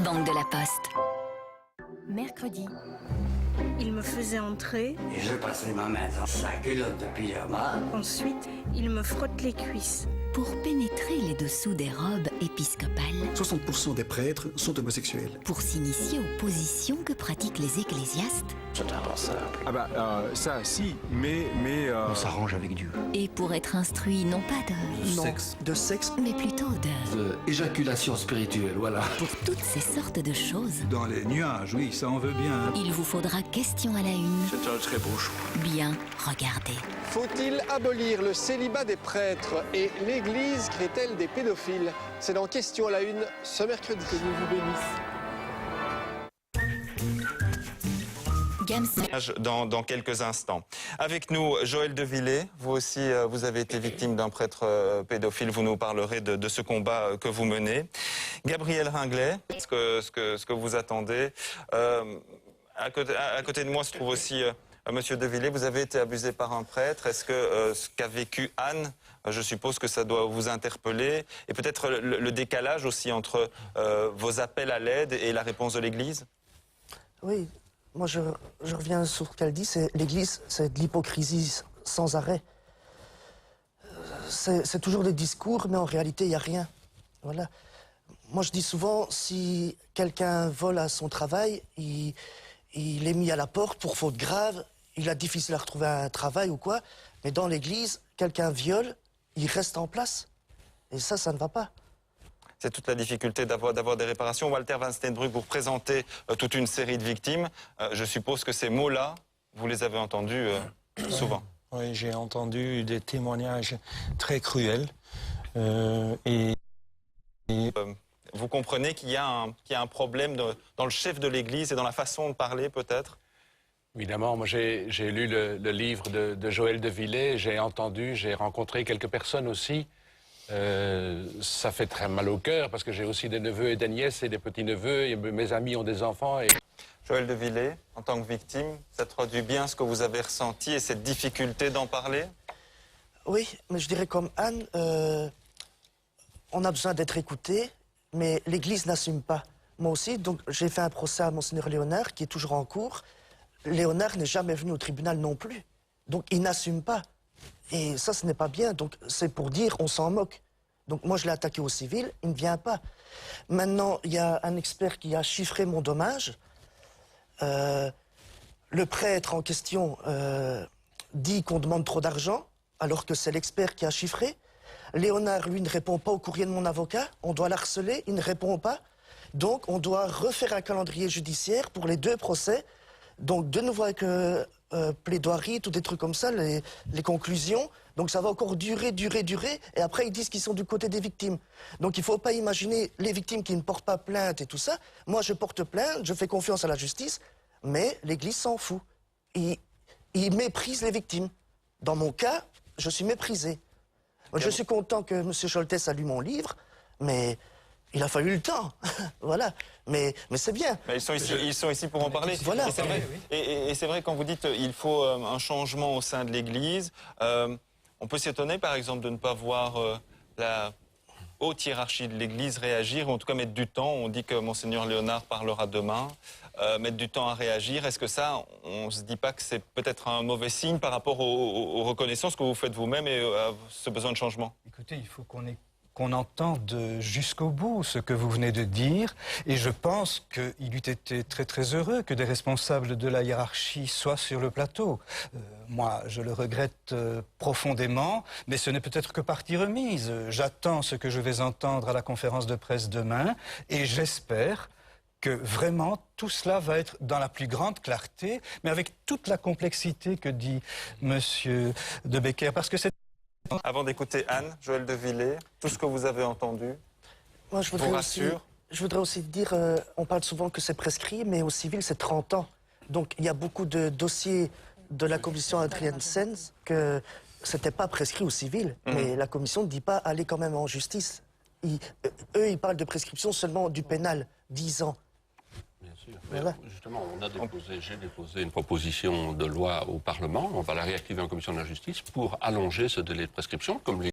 Banque de la Poste. Mercredi. Il me faisait entrer. Et je passais ma main dans sa culotte de pyjama. Ensuite, il me frotte les cuisses. Pour pénétrer les dessous des robes épiscopales. 60% des prêtres sont homosexuels. Pour s'initier aux positions que pratiquent les ecclésiastes. C'est impensable. Ah bah, ça, si, mais... On s'arrange avec Dieu. Et pour être instruit non pas De sexe. mais plutôt Éjaculation spirituelle, voilà. pour toutes ces sortes de choses, Dans les nuages, oui, ça en veut bien. il vous faudra question à la une, C'est un très beau choix. bien regarder. Faut-il abolir le célibat des prêtres et l'Église crée-t-elle des pédophiles? C'est dans Question à la une ce mercredi. Que Dieu vous bénisse. Dans quelques instants. Avec nous, Joël Devillé. Vous aussi, vous avez été victime d'un prêtre pédophile. Vous nous parlerez de ce combat que vous menez. Gabriel Ringlet, ce que vous attendez. À côté de moi se trouve aussi Monsieur Devillé. Vous avez été abusé par un prêtre. Est-ce que ce qu'a vécu Anne, je suppose que ça doit vous interpeller, et peut-être le décalage aussi entre vos appels à l'aide et la réponse de l'Église? Oui, moi je reviens sur ce qu'elle dit, c'est l'Église, c'est de l'hypocrisie sans arrêt. C'est toujours des discours, mais en réalité, il n'y a rien. Voilà. Moi je dis souvent, si quelqu'un vole à son travail, il est mis à la porte pour faute grave, il a difficile à retrouver un travail ou quoi, mais dans l'Église, quelqu'un viole, il reste en place. Et ça ne va pas. C'est toute la difficulté d'avoir des réparations. Walter Van Steenbrugge, vous représentez toute une série de victimes. Je suppose que ces mots-là, vous les avez entendus souvent. Oui, j'ai entendu des témoignages très cruels. Vous comprenez qu'il y a un problème dans le chef de l'Église et dans la façon de parler, peut-être? Évidemment, moi j'ai lu le livre de Joël Devillé, j'ai rencontré quelques personnes aussi. Ça fait très mal au cœur parce que j'ai aussi des neveux et des nièces et des petits-neveux et mes amis ont des enfants. Joël Devillé, en tant que victime, ça traduit bien ce que vous avez ressenti et cette difficulté d'en parler? Oui, mais je dirais comme Anne, on a besoin d'être écouté, mais l'Église n'assume pas. Moi aussi, donc j'ai fait un procès à Monseigneur Léonard qui est toujours en cours. Léonard n'est jamais venu au tribunal non plus. Donc il n'assume pas. Et ça, ce n'est pas bien. Donc c'est pour dire, on s'en moque. Donc moi, je l'ai attaqué au civil, il ne vient pas. Maintenant, il y a un expert qui a chiffré mon dommage. Le prêtre en question dit qu'on demande trop d'argent, alors que c'est l'expert qui a chiffré. Léonard, lui, ne répond pas au courrier de mon avocat. On doit l'harceler, il ne répond pas. Donc on doit refaire un calendrier judiciaire pour les deux procès. Donc de nouveau avec plaidoirie, tout des trucs comme ça, les conclusions. Donc ça va encore durer, et après ils disent qu'ils sont du côté des victimes. Donc il ne faut pas imaginer les victimes qui ne portent pas plainte et tout ça. Moi je porte plainte, je fais confiance à la justice, mais l'Église s'en fout. Il méprise les victimes. Dans mon cas, je suis méprisé. Je suis content que M. Scholtes a lu mon livre, mais il a fallu le temps. Voilà. Mais c'est bien. Mais ils sont ici pour en parler. Voilà. Et c'est vrai, quand vous dites qu'il faut un changement au sein de l'Église, on peut s'étonner, par exemple, de ne pas voir la haute hiérarchie de l'Église réagir, ou en tout cas mettre du temps. On dit que Monseigneur Léonard parlera demain. Mettre du temps à réagir, est-ce que ça, on ne se dit pas que c'est peut-être un mauvais signe par rapport aux reconnaissances que vous faites vous-même et à ce besoin de changement? Écoutez, il faut qu'on entende jusqu'au bout ce que vous venez de dire, et je pense qu'il eût été très très heureux que des responsables de la hiérarchie soient sur le plateau. Moi, je le regrette profondément, mais ce n'est peut-être que partie remise. J'attends ce que je vais entendre à la conférence de presse demain, et j'espère que vraiment tout cela va être dans la plus grande clarté, mais avec toute la complexité que dit Monsieur De Becker, parce que c'est... Avant d'écouter Anne, Joël Devillé, tout ce que vous avez entendu, Moi, je voudrais aussi dire, on parle souvent que c'est prescrit, mais au civil, c'est 30 ans. Donc, il y a beaucoup de dossiers de la commission Adrienne Sens que c'était pas prescrit au civil. Mais la commission ne dit pas, allez quand même en justice. Eux, ils parlent de prescription seulement du pénal, 10 ans. Bien sûr. Voilà. Justement, j'ai déposé une proposition de loi au Parlement. On va la réactiver en commission de la justice pour allonger ce délai de prescription, comme les